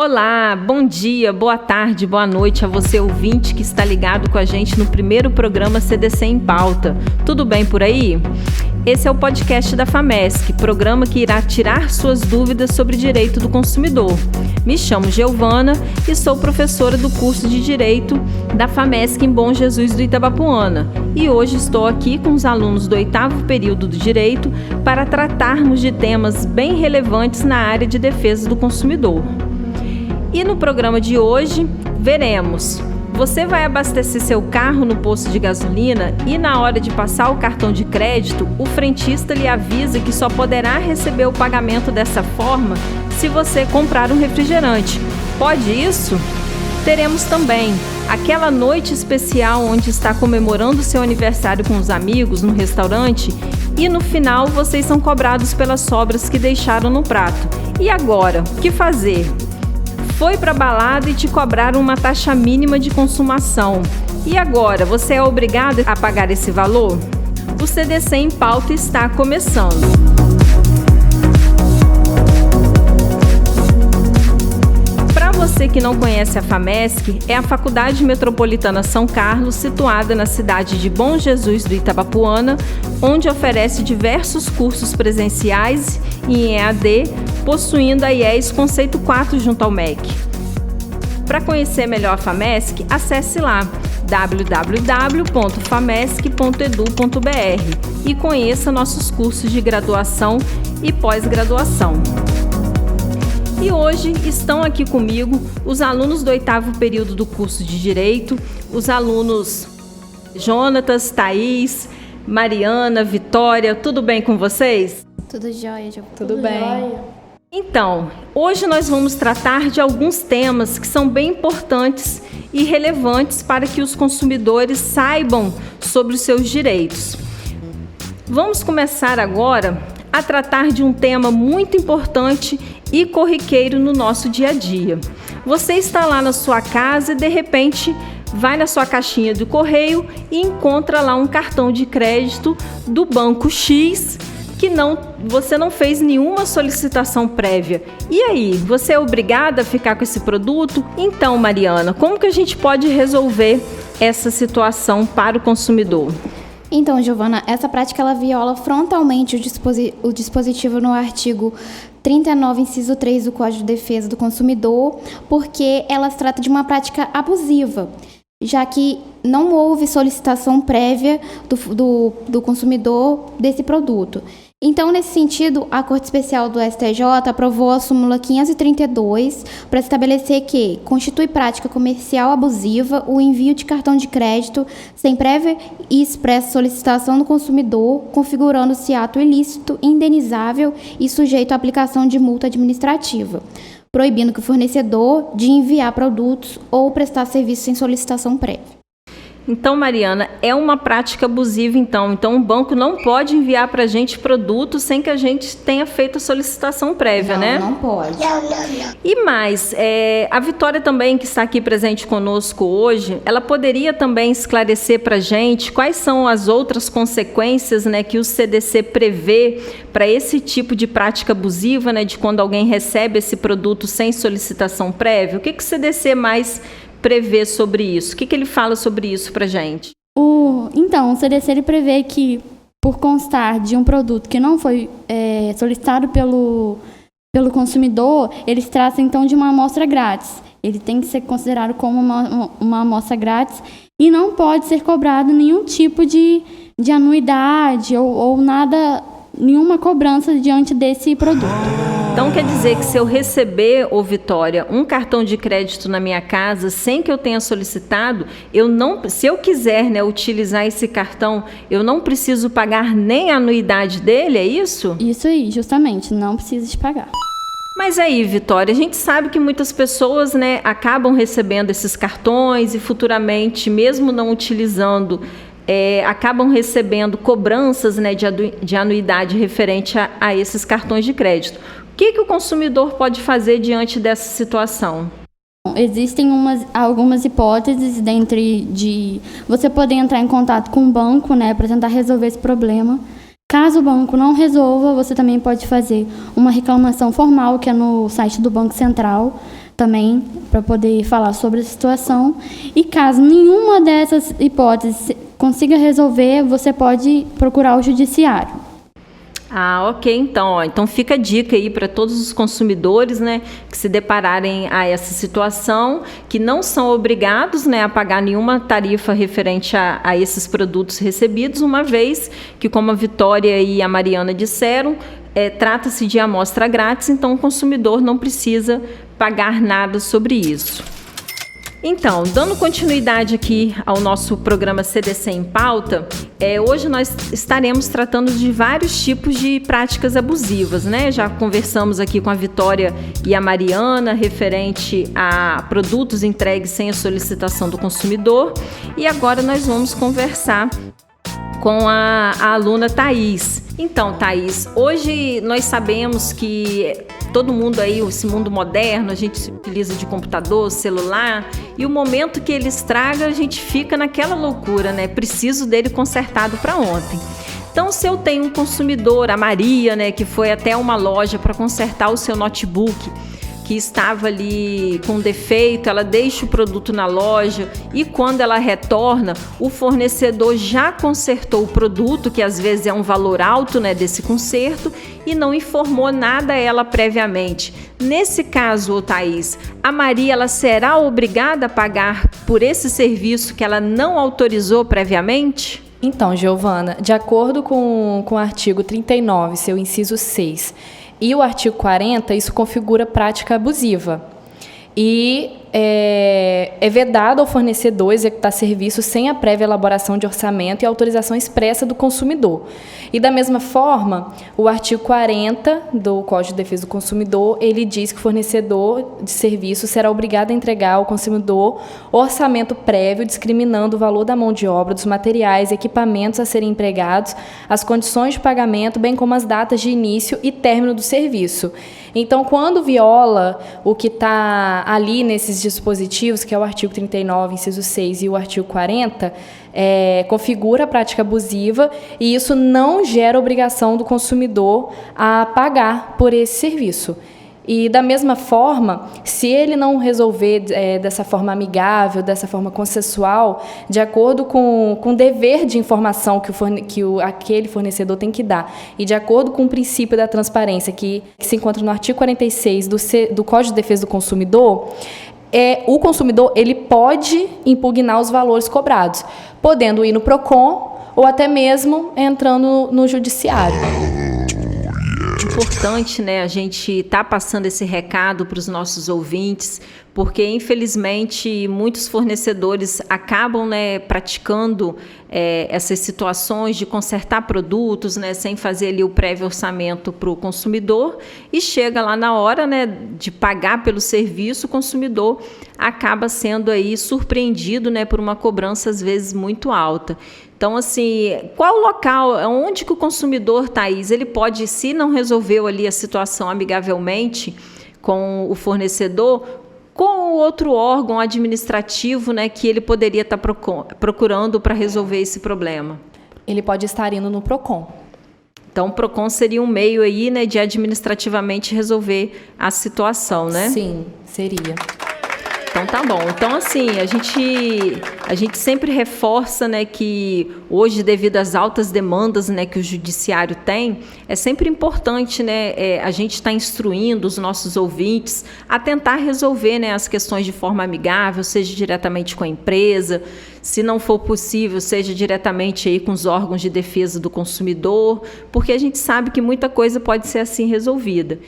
Olá, bom dia, boa tarde, boa noite a você ouvinte que está ligado com a gente no primeiro programa CDC em Pauta. Tudo bem por aí? Esse é o podcast da FAMESC, programa que irá tirar suas dúvidas sobre direito do consumidor. Me chamo Giovana e sou professora do curso de Direito da FAMESC em Bom Jesus do Itabapuana. E hoje estou aqui com os alunos do 8º período do Direito para tratarmos de temas bem relevantes na área de defesa do consumidor. E no programa de hoje, veremos: você vai abastecer seu carro no posto de gasolina e na hora de passar o cartão de crédito, o frentista lhe avisa que só poderá receber o pagamento dessa forma se você comprar um refrigerante. Pode isso? Teremos também aquela noite especial onde está comemorando seu aniversário com os amigos no restaurante e no final vocês são cobrados pelas sobras que deixaram no prato. E agora, o que fazer? Foi para a balada e te cobraram uma taxa mínima de consumação. E agora, você é obrigado a pagar esse valor? O CDC em Pauta está começando. Para você que não conhece a FAMESC, é a Faculdade Metropolitana São Carlos, situada na cidade de Bom Jesus do Itabapuana, onde oferece diversos cursos presenciais e em EAD, possuindo a IES Conceito 4 junto ao MEC. Para conhecer melhor a FAMESC, acesse lá www.famesc.edu.br e conheça nossos cursos de graduação e pós-graduação. E hoje estão aqui comigo os alunos do 8º período do curso de Direito, os alunos Jonatas, Thaís, Mariana, Vitória. Tudo bem com vocês? Tudo jóia, Tudo bem. Jóia. Então, hoje nós vamos tratar de alguns temas que são bem importantes e relevantes para que os consumidores saibam sobre os seus direitos. Vamos começar agora a tratar de um tema muito importante e corriqueiro no nosso dia a dia. Você está lá na sua casa e de repente vai na sua caixinha do correio e encontra lá um cartão de crédito do banco X que você não fez nenhuma solicitação prévia. E aí, você é obrigada a ficar com esse produto? Então, Mariana, como que a gente pode resolver essa situação para o consumidor? Então, Giovana, essa prática ela viola frontalmente o dispositivo no artigo 39, inciso 3 do Código de Defesa do Consumidor, porque ela se trata de uma prática abusiva, já que não houve solicitação prévia do consumidor desse produto. Então, nesse sentido, a Corte Especial do STJ aprovou a súmula 532 para estabelecer que constitui prática comercial abusiva o envio de cartão de crédito sem prévia e expressa solicitação do consumidor, configurando-se ato ilícito, indenizável e sujeito à aplicação de multa administrativa, proibindo que o fornecedor de enviar produtos ou prestar serviço sem solicitação prévia. Então, Mariana, é uma prática abusiva, então o banco não pode enviar para a gente produtos sem que a gente tenha feito a solicitação prévia, né? Não pode. E mais, a Vitória também, que está aqui presente conosco hoje, ela poderia também esclarecer para a gente quais são as outras consequências, né, que o CDC prevê para esse tipo de prática abusiva, né, de quando alguém recebe esse produto sem solicitação prévia? O que o CDC mais prevê sobre isso? O que ele fala sobre isso para a gente? Então, o CDC ele prevê que, por constar de um produto que não foi solicitado pelo consumidor, ele se trata então de uma amostra grátis. Ele tem que ser considerado como uma amostra grátis e não pode ser cobrado nenhum tipo de anuidade ou nada, nenhuma cobrança diante desse produto. Então quer dizer que se eu receber, Vitória, um cartão de crédito na minha casa sem que eu tenha solicitado, se eu quiser, né, utilizar esse cartão, eu não preciso pagar nem a anuidade dele, é isso? Isso aí, justamente, não precisa de pagar. Mas aí, Vitória, a gente sabe que muitas pessoas, né, acabam recebendo esses cartões e futuramente, mesmo não utilizando, acabam recebendo cobranças, né, de anuidade referente a esses cartões de crédito. O que o consumidor pode fazer diante dessa situação? Existem algumas hipóteses de você poder entrar em contato com o banco, né, para tentar resolver esse problema. Caso o banco não resolva, você também pode fazer uma reclamação formal, que é no site do Banco Central. também para poder falar sobre a situação. E caso nenhuma dessas hipóteses consiga resolver, você pode procurar o judiciário. Ah, ok. Então fica a dica aí para todos os consumidores, né, que se depararem a essa situação, que não são obrigados, né, a pagar nenhuma tarifa referente a esses produtos recebidos, uma vez que, como a Vitória e a Mariana disseram, trata-se de amostra grátis, então o consumidor não precisa pagar nada sobre isso. Então, dando continuidade aqui ao nosso programa CDC em Pauta, hoje nós estaremos tratando de vários tipos de práticas abusivas, né? Já conversamos aqui com a Vitória e a Mariana referente a produtos entregues sem a solicitação do consumidor, e agora nós vamos conversar com a aluna Thaís. Então, Thaís, hoje nós sabemos que todo mundo aí, esse mundo moderno, a gente se utiliza de computador, celular, e o momento que ele estraga, a gente fica naquela loucura, né? Preciso dele consertado para ontem. Então, se eu tenho um consumidor, a Maria, né, que foi até uma loja para consertar o seu notebook, que estava ali com defeito, ela deixa o produto na loja e quando ela retorna, o fornecedor já consertou o produto, que às vezes é um valor alto, né, desse conserto, e não informou nada a ela previamente. Nesse caso, Thaís, a Maria ela será obrigada a pagar por esse serviço que ela não autorizou previamente? Então, Giovana, de acordo com o artigo 39, seu inciso 6, e o artigo 40, isso configura prática abusiva. E é vedado ao fornecedor executar serviço sem a prévia elaboração de orçamento e autorização expressa do consumidor. E da mesma forma, o artigo 40 do Código de Defesa do Consumidor, ele diz que o fornecedor de serviço será obrigado a entregar ao consumidor orçamento prévio, discriminando o valor da mão de obra, dos materiais e equipamentos a serem empregados, as condições de pagamento, bem como as datas de início e término do serviço. Então, quando viola o que está ali nesses dispositivos, que é o artigo 39, inciso 6 e o artigo 40, configura a prática abusiva e isso não gera obrigação do consumidor a pagar por esse serviço. E, da mesma forma, se ele não resolver dessa forma amigável, dessa forma consensual, de acordo com o dever de informação que aquele fornecedor tem que dar, e de acordo com o princípio da transparência, que se encontra no artigo 46 do Código de Defesa do Consumidor, o consumidor ele pode impugnar os valores cobrados, podendo ir no PROCON ou até mesmo entrando no judiciário. Importante, né, a gente tá passando esse recado para os nossos ouvintes, porque infelizmente muitos fornecedores acabam, né, praticando essas situações de consertar produtos, né, sem fazer ali o prévio orçamento para o consumidor, e chega lá na hora, né, de pagar pelo serviço, o consumidor acaba sendo aí surpreendido, né, por uma cobrança às vezes muito alta. Então, assim, qual o local, onde que o consumidor, Thaís, ele pode, se não resolveu ali a situação amigavelmente com o fornecedor, com o outro órgão administrativo, né, que ele poderia estar procurando para resolver esse problema? Ele pode estar indo no PROCON. Então, o PROCON seria um meio aí, né, de administrativamente resolver a situação, né? Sim, seria. Então tá bom. Então, assim, a gente sempre reforça, né, que hoje, devido às altas demandas, né, que o judiciário tem, é sempre importante, né, a gente estar instruindo os nossos ouvintes a tentar resolver, né, as questões de forma amigável, seja diretamente com a empresa, se não for possível, seja diretamente aí com os órgãos de defesa do consumidor, porque a gente sabe que muita coisa pode ser assim resolvida.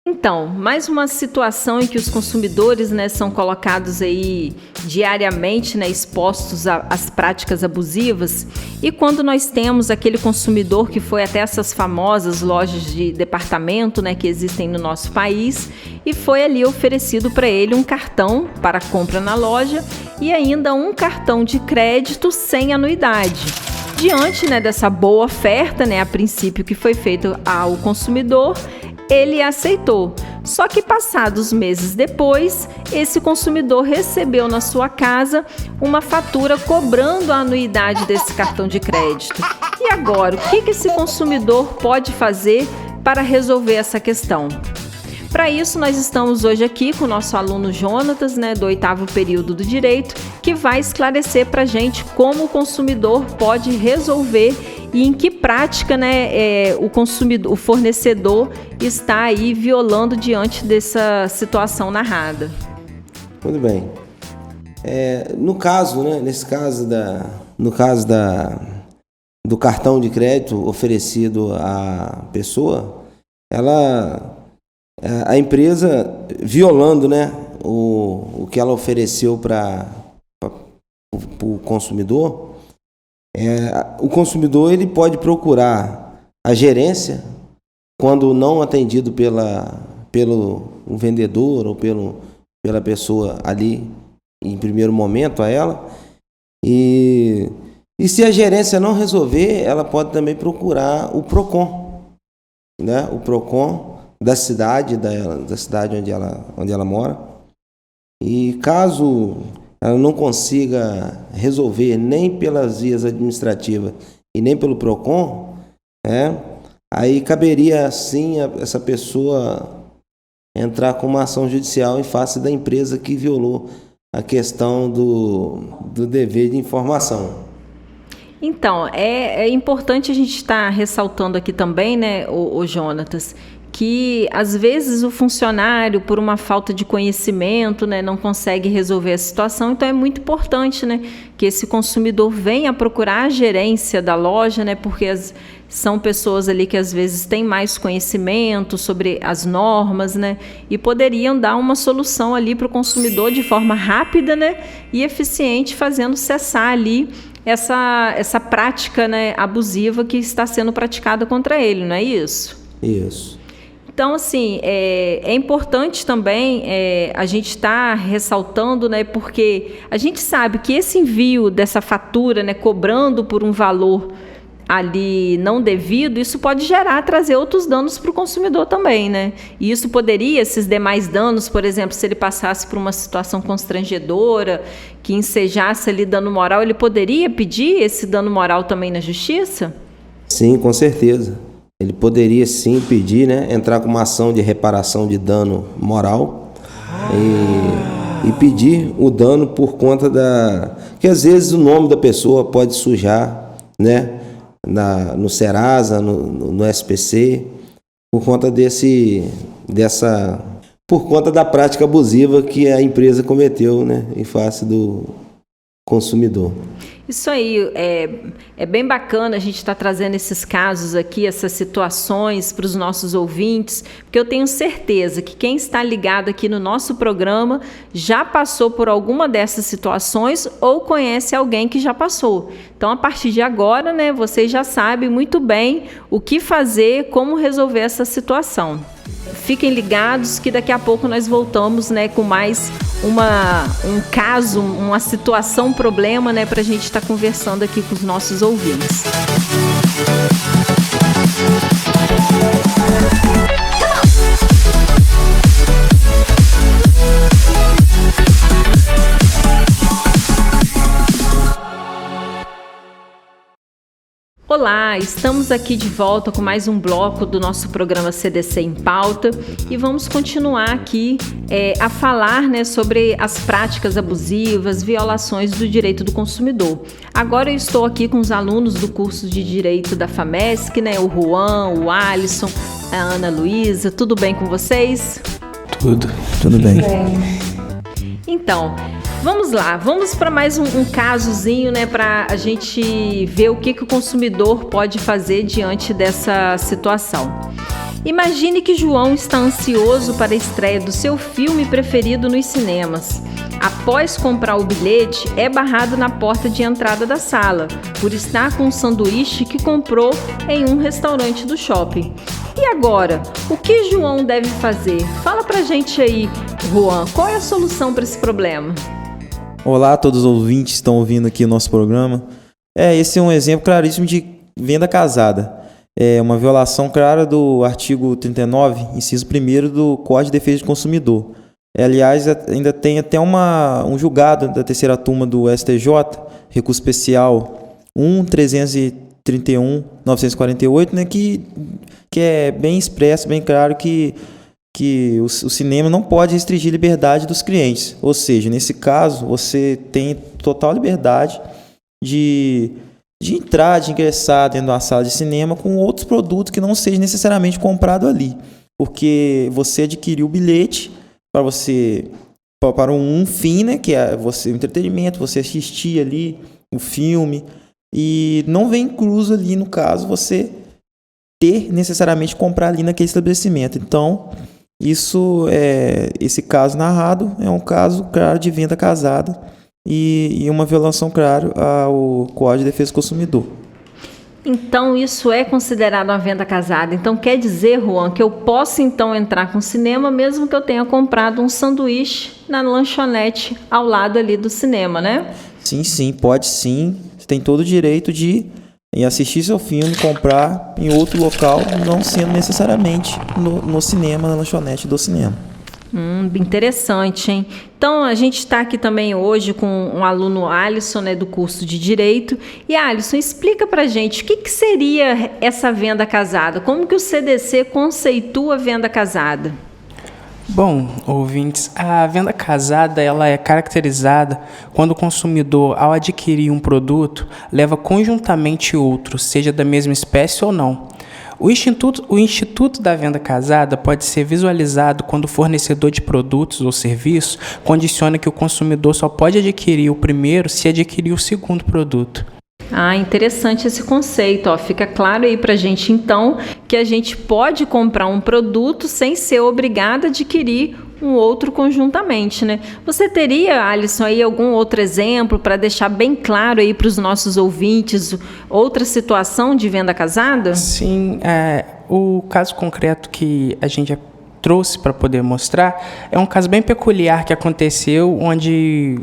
Então, mais uma situação em que os consumidores, né, são colocados aí diariamente, né, expostos às práticas abusivas, e quando nós temos aquele consumidor que foi até essas famosas lojas de departamento, né, que existem no nosso país, e foi ali oferecido para ele um cartão para compra na loja e ainda um cartão de crédito sem anuidade. Diante, né, dessa boa oferta, né, a princípio que foi feito ao consumidor, ele aceitou. Só que passados meses depois, esse consumidor recebeu na sua casa uma fatura cobrando a anuidade desse cartão de crédito. E agora, o que esse consumidor pode fazer para resolver essa questão? Para isso, nós estamos hoje aqui com o nosso aluno Jonatas, né, do 8º período do Direito, que vai esclarecer para a gente como o consumidor pode resolver e em que prática, né, o fornecedor está aí violando diante dessa situação narrada. Muito bem. No caso, né, do cartão de crédito oferecido à pessoa, a empresa violando, né, o que ela ofereceu para o consumidor, o consumidor ele pode procurar a gerência quando não atendido pelo vendedor ou pela pessoa ali em primeiro momento a ela, e se a gerência não resolver, ela pode também procurar o PROCON, né? O PROCON da cidade onde ela mora. E caso ela não consiga resolver nem pelas vias administrativas e nem pelo PROCON, aí caberia sim essa pessoa entrar com uma ação judicial em face da empresa que violou a questão do dever de informação. Então, é importante a gente estar ressaltando aqui também, né, o Jonatas, que às vezes o funcionário, por uma falta de conhecimento, né, não consegue resolver a situação. Então é muito importante, né, que esse consumidor venha procurar a gerência da loja, né, porque são pessoas ali que às vezes têm mais conhecimento sobre as normas, né, e poderiam dar uma solução ali para o consumidor de forma rápida, né, e eficiente, fazendo cessar ali essa prática, né, abusiva que está sendo praticada contra ele, não é isso? Isso. Então, assim, é importante também a gente estar ressaltando, né, porque a gente sabe que esse envio dessa fatura, né, cobrando por um valor ali não devido, isso pode trazer outros danos para o consumidor também, né? E isso poderia, esses demais danos, por exemplo, se ele passasse por uma situação constrangedora, que ensejasse ali dano moral, ele poderia pedir esse dano moral também na justiça? Sim, com certeza. Ele poderia sim pedir, né, entrar com uma ação de reparação de dano moral e pedir o dano por conta que às vezes o nome da pessoa pode sujar, né, no Serasa, no SPC, por conta por conta da prática abusiva que a empresa cometeu, né, em face do consumidor. Isso aí, é bem bacana a gente estar trazendo esses casos aqui, essas situações para os nossos ouvintes, porque eu tenho certeza que quem está ligado aqui no nosso programa já passou por alguma dessas situações ou conhece alguém que já passou. Então, a partir de agora, né, vocês já sabem muito bem o que fazer, como resolver essa situação. Fiquem ligados que daqui a pouco nós voltamos, né, com mais um caso, uma situação, um problema, né, para a gente estar conversando aqui com os nossos ouvintes. Olá, estamos aqui de volta com mais um bloco do nosso programa CDC em Pauta e vamos continuar aqui a falar, né, sobre as práticas abusivas, violações do direito do consumidor. Agora eu estou aqui com os alunos do curso de Direito da FAMESC, né, o Juan, o Alisson, a Ana Luísa. Tudo bem com vocês? Tudo bem. Então, vamos lá, vamos para mais um casozinho, né, para a gente ver o que o consumidor pode fazer diante dessa situação. Imagine que João está ansioso para a estreia do seu filme preferido nos cinemas. Após comprar o bilhete, é barrado na porta de entrada da sala, por estar com um sanduíche que comprou em um restaurante do shopping. E agora, o que João deve fazer? Fala pra gente aí, Juan, qual é a solução para esse problema? Olá a todos os ouvintes que estão ouvindo aqui o nosso programa. Esse é um exemplo claríssimo de venda casada. É uma violação clara do artigo 39, inciso 1º do Código de Defesa do Consumidor. Aliás, ainda tem até um julgado da terceira turma do STJ, recurso especial 1.331.948, né, que é bem expresso, bem claro que que o cinema não pode restringir a liberdade dos clientes. Ou seja, nesse caso, você tem total liberdade de entrar, de ingressar dentro de uma sala de cinema com outros produtos que não seja necessariamente comprado ali. Porque você adquiriu o bilhete para um fim, né, que é o entretenimento, você assistir ali o filme, e não vem incluso ali, no caso, você ter necessariamente comprar ali naquele estabelecimento. Então, esse caso narrado é um caso claro de venda casada e uma violação, claro, ao Código de Defesa do Consumidor. Então, isso é considerado uma venda casada. Então, quer dizer, Juan, que eu posso, então, entrar com cinema mesmo que eu tenha comprado um sanduíche na lanchonete ao lado ali do cinema, né? Sim, pode sim. Você tem todo o direito de assistir seu filme, comprar em outro local, não sendo necessariamente no cinema, na lanchonete do cinema. Interessante, hein? Então, a gente está aqui também hoje com um aluno Alisson, né, do curso de Direito. E, Alisson, explica pra gente o que seria essa venda casada? Como que o CDC conceitua a venda casada? Bom, ouvintes, a venda casada ela é caracterizada quando o consumidor, ao adquirir um produto, leva conjuntamente outro, seja da mesma espécie ou não. O instituto da venda casada pode ser visualizado quando o fornecedor de produtos ou serviços condiciona que o consumidor só pode adquirir o primeiro se adquirir o segundo produto. Interessante esse conceito. Fica claro aí pra gente, então, que a gente pode comprar um produto sem ser obrigado a adquirir um outro conjuntamente, né? Você teria, Alisson, aí algum outro exemplo para deixar bem claro aí para os nossos ouvintes outra situação de venda casada? Sim, o caso concreto que a gente trouxe para poder mostrar é um caso bem peculiar que aconteceu, onde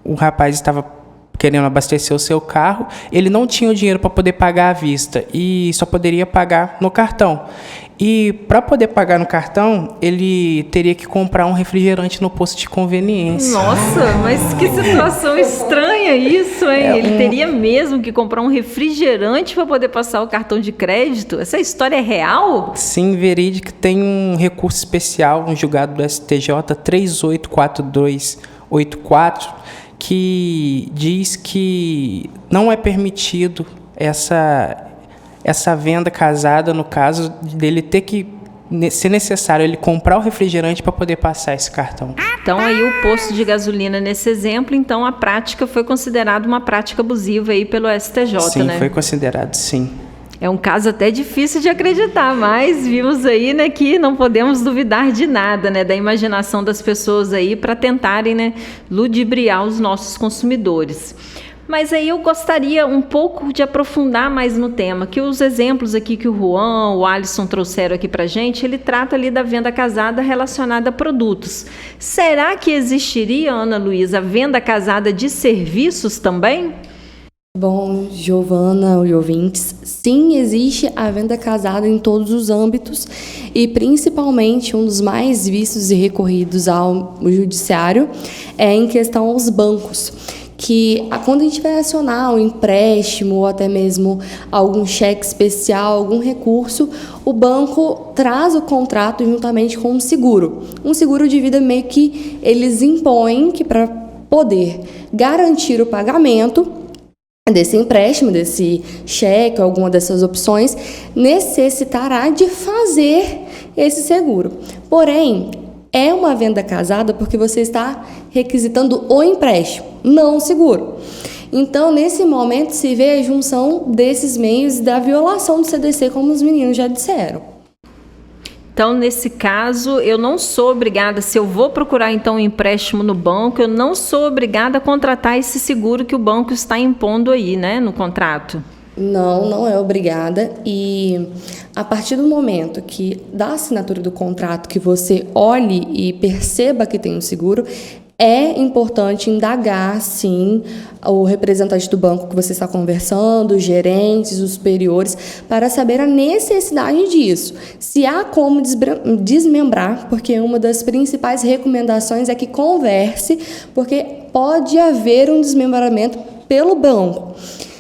o rapaz estava querendo abastecer o seu carro, ele não tinha o dinheiro para poder pagar à vista e só poderia pagar no cartão. E para poder pagar no cartão, ele teria que comprar um refrigerante no posto de conveniência. Nossa, mas que situação estranha isso, hein? Ele teria mesmo que comprar um refrigerante para poder passar o cartão de crédito? Essa história é real? Sim, verídico. Tem um recurso especial, um julgado do STJ 384284, que diz que não é permitido essa venda casada, no caso dele ter que, se necessário, ele comprar o refrigerante para poder passar esse cartão. Então, aí o posto de gasolina nesse exemplo, então a prática foi considerada uma prática abusiva aí pelo STJ, sim, né? Sim, foi considerado, sim. É um caso até difícil de acreditar, mas vimos aí, né, que não podemos duvidar de nada, né, da imaginação das pessoas aí para tentarem, né, ludibriar os nossos consumidores. Mas aí eu gostaria um pouco de aprofundar mais no tema, que os exemplos aqui que o Juan, o Alisson trouxeram aqui pra gente, ele trata ali da venda casada relacionada a produtos. Será que existiria, Ana Luísa, a venda casada de serviços também? Bom, Giovana e ouvintes, sim, existe a venda casada em todos os âmbitos e principalmente um dos mais vistos e recorridos ao judiciário é em questão aos bancos, que quando a gente vai acionar um empréstimo ou até mesmo algum cheque especial, algum recurso, o banco traz o contrato juntamente com um seguro de vida meio que eles impõem que para poder garantir o pagamento desse empréstimo, desse cheque, alguma dessas opções, necessitará de fazer esse seguro. Porém, é uma venda casada porque você está requisitando o empréstimo, não o seguro. Então, nesse momento, se vê a junção desses meios da violação do CDC, como os meninos já disseram. Então, nesse caso, eu não sou obrigada, se eu vou procurar então um empréstimo no banco, eu não sou obrigada a contratar esse seguro que o banco está impondo aí, né, no contrato? Não é obrigada. E a partir do momento que da assinatura do contrato que você olhe e perceba que tem um seguro, é importante indagar, sim, o representante do banco que você está conversando, os gerentes, os superiores, para saber a necessidade disso. Se há como desmembrar, porque uma das principais recomendações é que converse, porque pode haver um desmembramento pelo banco.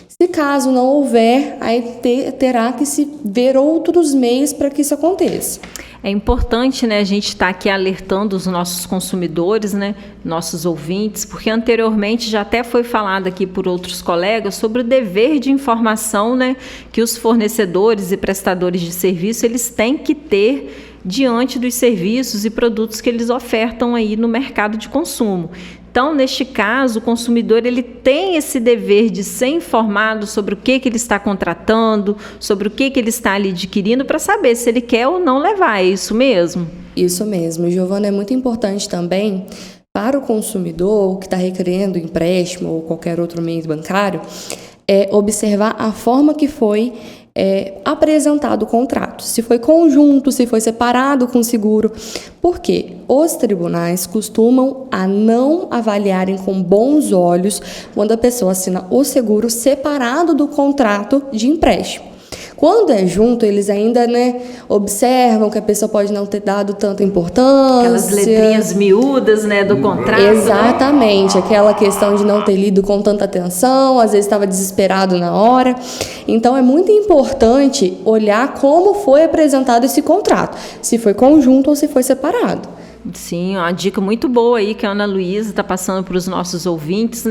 Se caso não houver, aí terá que se ver outros meios para que isso aconteça. É importante, né, a gente estar aqui alertando os nossos consumidores, né, nossos ouvintes, porque anteriormente já até foi falado aqui por outros colegas sobre o dever de informação, né, que os fornecedores e prestadores de serviço eles têm que ter diante dos serviços e produtos que eles ofertam aí no mercado de consumo. Então, neste caso, o consumidor ele tem esse dever de ser informado sobre o que ele está contratando, sobre o que ele está ali adquirindo, para saber se ele quer ou não levar. É isso mesmo? Isso mesmo. Giovana, é muito importante também para o consumidor que está requerendo empréstimo ou qualquer outro meio bancário, observar a forma que foi apresentado o contrato, se foi conjunto, se foi separado com seguro, porque os tribunais costumam a não avaliarem com bons olhos quando a pessoa assina o seguro separado do contrato de empréstimo. Quando é junto, eles ainda, observam que a pessoa pode não ter dado tanta importância. Aquelas letrinhas miúdas, do contrato. Exatamente, aquela questão de não ter lido com tanta atenção, às vezes estava desesperado na hora. Então, é muito importante olhar como foi apresentado esse contrato, se foi conjunto ou se foi separado. Sim, uma dica muito boa aí que a Ana Luísa está passando para os nossos ouvintes,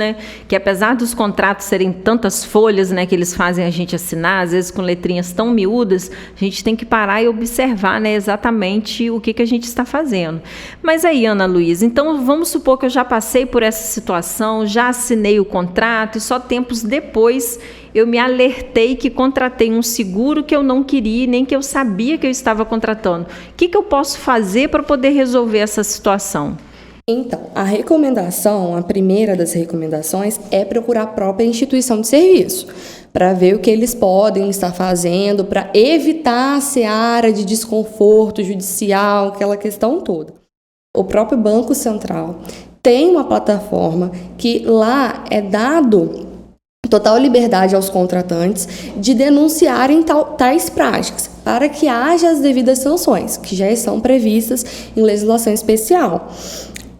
que apesar dos contratos serem tantas folhas, que eles fazem a gente assinar, às vezes com letrinhas tão miúdas, a gente tem que parar e observar, exatamente o que a gente está fazendo. Mas aí, Ana Luísa, então vamos supor que eu já passei por essa situação, já assinei o contrato e só tempos depois eu me alertei que contratei um seguro que eu não queria, nem que eu sabia que eu estava contratando. O que eu posso fazer para poder resolver essa situação? Então, a primeira das recomendações é procurar a própria instituição de serviço, para ver o que eles podem estar fazendo, para evitar a seara de desconforto judicial, aquela questão toda. O próprio Banco Central tem uma plataforma que lá é dado total liberdade aos contratantes de denunciarem tais práticas, para que haja as devidas sanções, que já são previstas em legislação especial.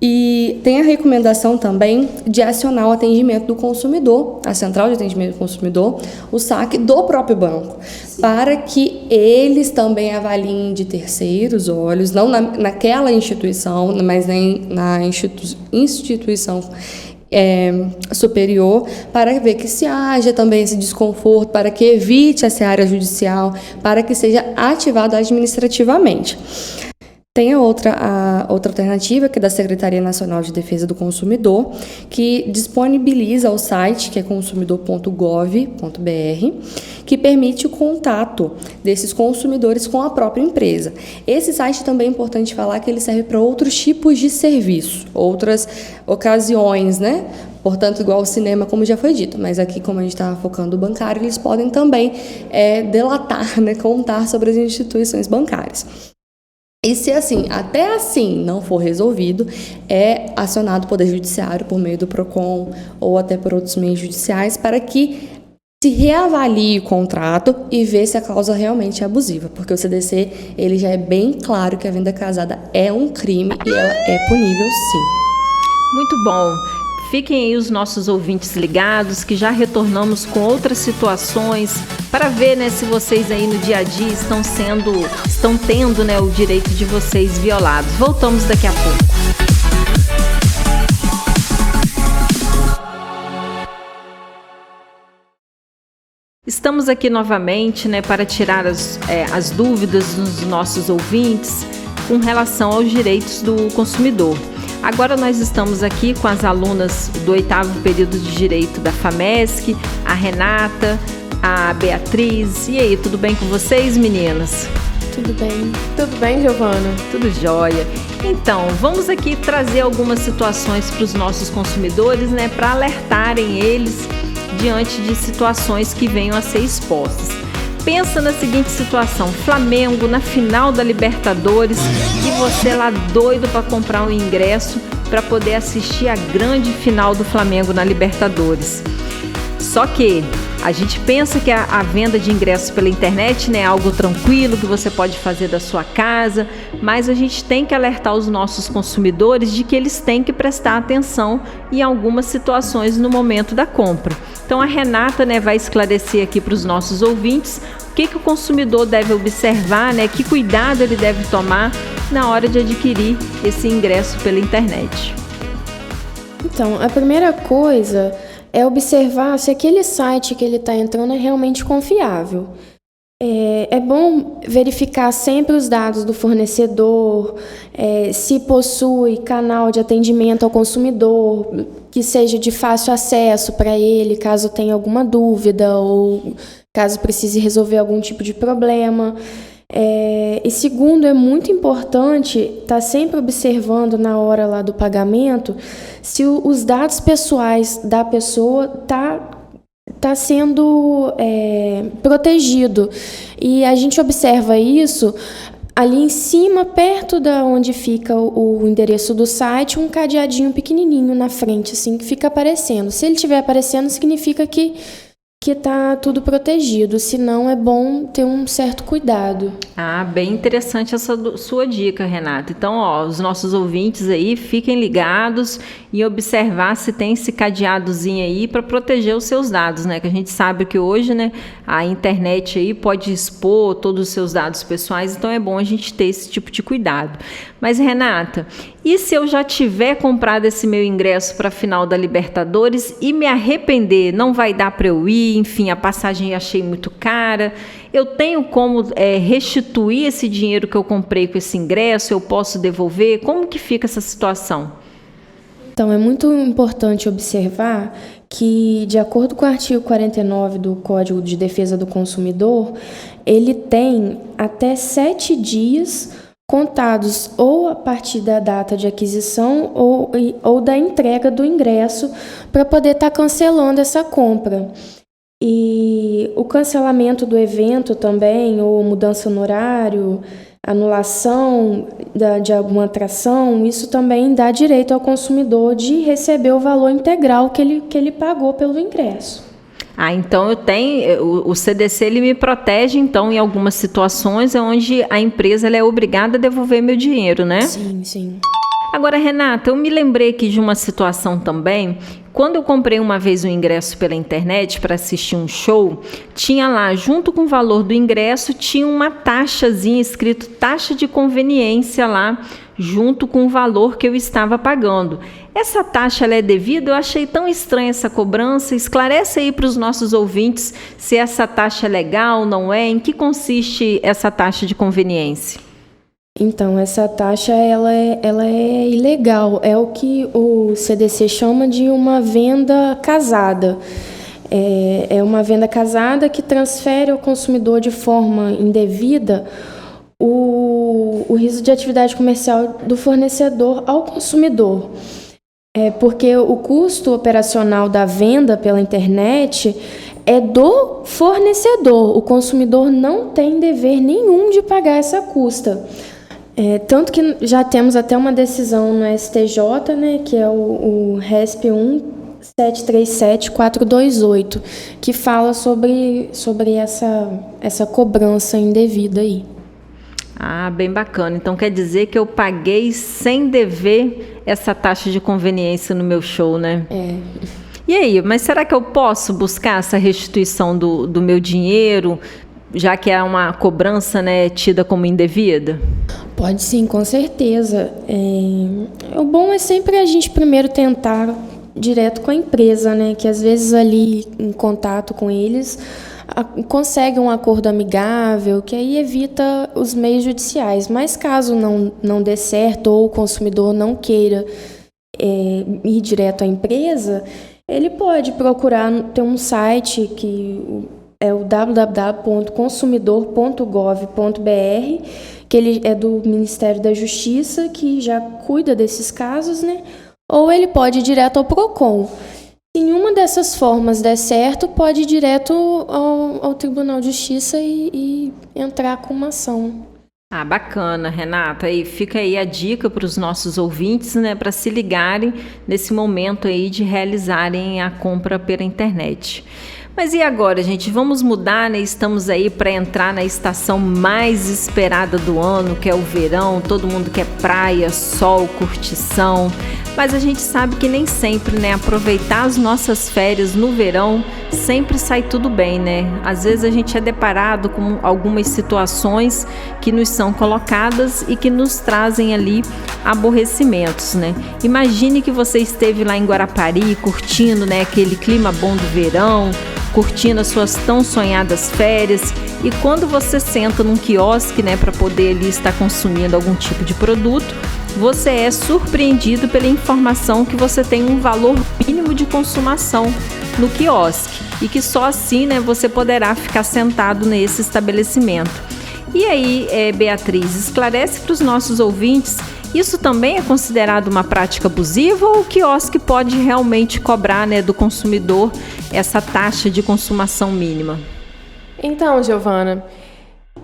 E tem a recomendação também de acionar o atendimento do consumidor, a central de atendimento do consumidor, o SAC do próprio banco, para que eles também avaliem de terceiros olhos, não naquela instituição, mas na instituição superior, para ver que se haja também esse desconforto, para que evite essa área judicial, para que seja ativado administrativamente. Tem a outra alternativa, que é da Secretaria Nacional de Defesa do Consumidor, que disponibiliza o site, que é consumidor.gov.br, que permite o contato desses consumidores com a própria empresa. Esse site também é importante falar que ele serve para outros tipos de serviço, outras ocasiões, Portanto, igual ao cinema, como já foi dito, mas aqui, como a gente está focando o bancário, eles podem também delatar, contar sobre as instituições bancárias. E se até assim não for resolvido, é acionado o Poder Judiciário por meio do PROCON ou até por outros meios judiciais para que se reavalie o contrato e vê se a cláusula realmente é abusiva, porque o CDC ele já é bem claro que a venda casada é um crime e ela é punível sim. Muito bom. Fiquem aí os nossos ouvintes ligados, que já retornamos com outras situações para ver, se vocês aí no dia a dia estão tendo, o direito de vocês violados. Voltamos daqui a pouco. Estamos aqui novamente, para tirar as dúvidas dos nossos ouvintes com relação aos direitos do consumidor. Agora nós estamos aqui com as alunas do 8º período de Direito da FAMESC, a Renata, a Beatriz. E aí, tudo bem com vocês, meninas? Tudo bem. Tudo bem, Giovana? Tudo jóia. Então, vamos aqui trazer algumas situações para os nossos consumidores, para alertarem eles diante de situações que venham a ser expostas. Pensa na seguinte situação: Flamengo na final da Libertadores e você lá doido para comprar um ingresso para poder assistir a grande final do Flamengo na Libertadores. Só que a gente pensa que a venda de ingressos pela internet é algo tranquilo, que você pode fazer da sua casa, mas a gente tem que alertar os nossos consumidores de que eles têm que prestar atenção em algumas situações no momento da compra. Então a Renata, né, vai esclarecer aqui para os nossos ouvintes o que o consumidor deve observar, né, que cuidado ele deve tomar na hora de adquirir esse ingresso pela internet. Então, a primeira coisa é observar se aquele site que ele está entrando é realmente confiável. É bom verificar sempre os dados do fornecedor, se possui canal de atendimento ao consumidor, que seja de fácil acesso para ele, caso tenha alguma dúvida ou caso precise resolver algum tipo de problema. E segundo, é muito importante estar sempre observando na hora lá do pagamento se os dados pessoais da pessoa tá sendo protegido. E a gente observa isso ali em cima, perto da onde fica o endereço do site, um cadeadinho pequenininho na frente, assim, que fica aparecendo. Se ele estiver aparecendo, significa que está tudo protegido, senão é bom ter um certo cuidado. Bem interessante essa sua dica, Renata. Então, os nossos ouvintes aí, fiquem ligados e observar se tem esse cadeadozinho aí para proteger os seus dados, né? Que a gente sabe que hoje, né, a internet aí pode expor todos os seus dados pessoais, então é bom a gente ter esse tipo de cuidado. Mas, Renata, e se eu já tiver comprado esse meu ingresso para a final da Libertadores e me arrepender, não vai dar para eu ir, enfim, a passagem achei muito cara, eu tenho como restituir esse dinheiro que eu comprei com esse ingresso, eu posso devolver? Como que fica essa situação? Então, é muito importante observar que, de acordo com o artigo 49 do Código de Defesa do Consumidor, ele tem até 7 dias contados ou a partir da data de aquisição ou da entrega do ingresso para poder estar cancelando essa compra. E o cancelamento do evento também, ou mudança no horário, anulação de alguma atração, isso também dá direito ao consumidor de receber o valor integral que ele pagou pelo ingresso. Então o CDC ele me protege, então, em algumas situações onde a empresa ela é obrigada a devolver meu dinheiro, né? Sim, sim. Agora, Renata, eu me lembrei aqui de uma situação também. Quando eu comprei uma vez um ingresso pela internet para assistir um show, tinha lá, junto com o valor do ingresso, tinha uma taxazinha escrito taxa de conveniência lá, junto com o valor que eu estava pagando. Essa taxa ela é devida? Eu achei tão estranha essa cobrança. Esclarece aí para os nossos ouvintes se essa taxa é legal, não é? Em que consiste essa taxa de conveniência? Então, essa taxa ela é ilegal. É o que o CDC chama de uma venda casada. É uma venda casada que transfere ao consumidor de forma indevida o risco de atividade comercial do fornecedor ao consumidor. Porque o custo operacional da venda pela internet é do fornecedor. O consumidor não tem dever nenhum de pagar essa custa. Tanto que já temos até uma decisão no STJ, né, que é o RESP 1737428, que fala sobre essa cobrança indevida aí. Bem bacana. Então quer dizer que eu paguei sem dever essa taxa de conveniência no meu show, né? E aí, mas será que eu posso buscar essa restituição do meu dinheiro, já que é uma cobrança, né, tida como indevida? Pode sim, com certeza. O bom é sempre a gente primeiro tentar direto com a empresa, né? Que às vezes ali em contato com eles consegue um acordo amigável, que aí evita os meios judiciais. Mas caso não dê certo ou o consumidor não queira ir direto à empresa, ele pode procurar ter um site que é o www.consumidor.gov.br, que ele é do Ministério da Justiça, que já cuida desses casos, né? Ou ele pode ir direto ao PROCON. Se nenhuma dessas formas der certo, pode ir direto ao Tribunal de Justiça e entrar com uma ação. Bacana, Renata. E fica aí a dica para os nossos ouvintes, né, para se ligarem nesse momento aí de realizarem a compra pela internet. Mas e agora, gente? Vamos mudar, né? Estamos aí para entrar na estação mais esperada do ano, que é o verão. Todo mundo quer praia, sol, curtição. Mas a gente sabe que nem sempre, né? Aproveitar as nossas férias no verão sempre sai tudo bem, né? Às vezes a gente é deparado com algumas situações que nos são colocadas e que nos trazem ali aborrecimentos, né? Imagine que você esteve lá em Guarapari curtindo, né, aquele clima bom do verão, curtindo as suas tão sonhadas férias, e quando você senta num quiosque, né, para poder ali estar consumindo algum tipo de produto, você é surpreendido pela informação que você tem um valor mínimo de consumação no quiosque e que só assim, né, você poderá ficar sentado nesse estabelecimento. E aí, Beatriz, esclarece para os nossos ouvintes, isso também é considerado uma prática abusiva ou o quiosque pode realmente cobrar, né, do consumidor essa taxa de consumação mínima? Então, Giovana,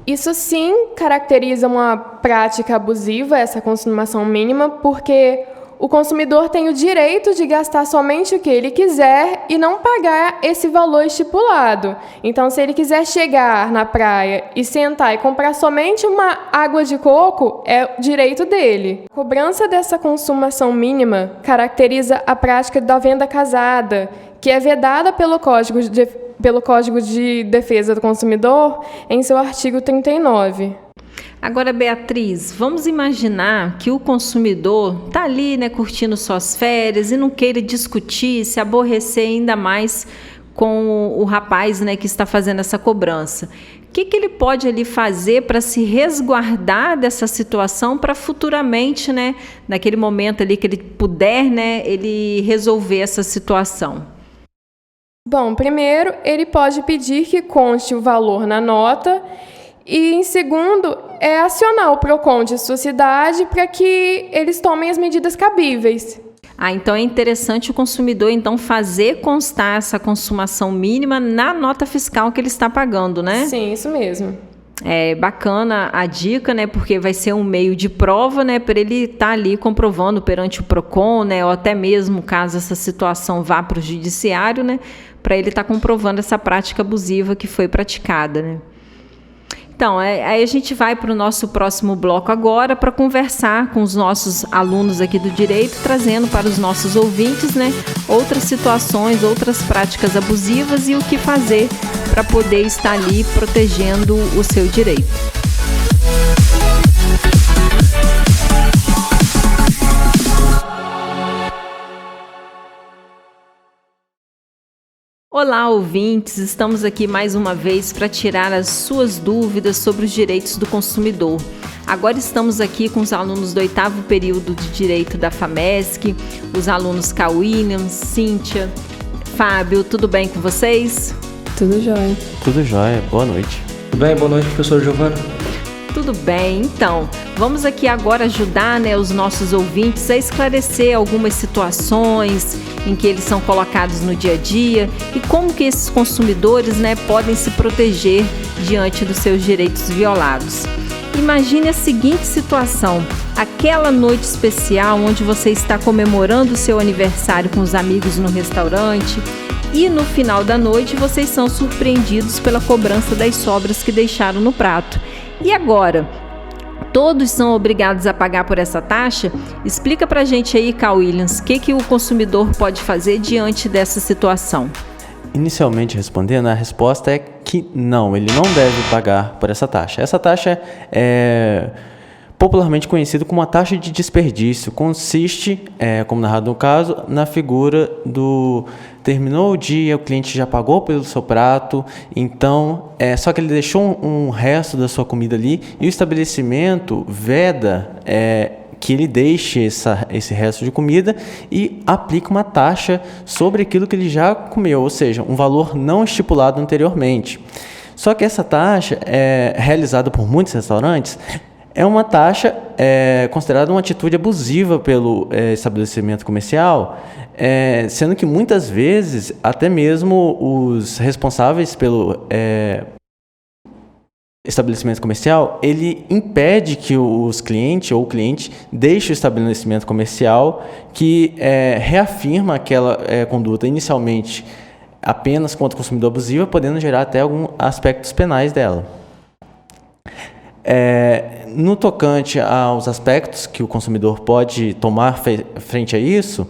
isso sim caracteriza uma prática abusiva, essa consumação mínima, porque o consumidor tem o direito de gastar somente o que ele quiser e não pagar esse valor estipulado. Então, se ele quiser chegar na praia e sentar e comprar somente uma água de coco, é o direito dele. A cobrança dessa consumação mínima caracteriza a prática da venda casada, que é vedada pelo Código de Defesa do Consumidor em seu artigo 39. Agora, Beatriz, vamos imaginar que o consumidor está ali, né, curtindo suas férias e não queira discutir, se aborrecer ainda mais com o rapaz, né, que está fazendo essa cobrança. O que ele pode ali fazer para se resguardar dessa situação para futuramente, né, naquele momento ali que ele puder, né, ele resolver essa situação? Bom, primeiro, ele pode pedir que conste o valor na nota e, em segundo, é acionar o PROCON de sua cidade para que eles tomem as medidas cabíveis. Então é interessante o consumidor então fazer constar essa consumação mínima na nota fiscal que ele está pagando, né? Sim, isso mesmo. É bacana a dica, né? Porque vai ser um meio de prova, né? Para ele estar ali comprovando perante o PROCON, né? Ou até mesmo caso essa situação vá para o judiciário, né? Para ele estar comprovando essa prática abusiva que foi praticada, né? Então, aí a gente vai para o nosso próximo bloco agora para conversar com os nossos alunos aqui do Direito, trazendo para os nossos ouvintes, né, outras situações, outras práticas abusivas e o que fazer para poder estar ali protegendo o seu direito. Olá, ouvintes! Estamos aqui mais uma vez para tirar as suas dúvidas sobre os direitos do consumidor. Agora estamos aqui com os alunos do 8º período de Direito da FAMESC, os alunos Cal Williams, Cíntia, Fábio, tudo bem com vocês? Tudo jóia. Tudo jóia, boa noite. Tudo bem, boa noite, professor Giovana. Tudo bem, então, vamos aqui agora ajudar, né, os nossos ouvintes a esclarecer algumas situações em que eles são colocados no dia a dia e como que esses consumidores, né, podem se proteger diante dos seus direitos violados. Imagine a seguinte situação, aquela noite especial onde você está comemorando o seu aniversário com os amigos no restaurante e no final da noite vocês são surpreendidos pela cobrança das sobras que deixaram no prato. E agora? Todos são obrigados a pagar por essa taxa? Explica pra gente aí, Cal Williams, o que o consumidor pode fazer diante dessa situação? Inicialmente respondendo, a resposta é que não, ele não deve pagar por essa taxa. Essa taxa é popularmente conhecida como a taxa de desperdício. Consiste, como narrado no caso, na figura do terminou o dia, o cliente já pagou pelo seu prato, então só que ele deixou um resto da sua comida ali e o estabelecimento veda que ele deixe esse resto de comida e aplica uma taxa sobre aquilo que ele já comeu, ou seja, um valor não estipulado anteriormente. Só que essa taxa é realizada por muitos restaurantes. É uma taxa considerada uma atitude abusiva pelo estabelecimento comercial, sendo que muitas vezes até mesmo os responsáveis pelo estabelecimento comercial, ele impede que os clientes ou o cliente deixe o estabelecimento comercial, que reafirma aquela conduta inicialmente apenas contra o consumidor abusivo, podendo gerar até alguns aspectos penais dela. No tocante aos aspectos que o consumidor pode tomar frente a isso,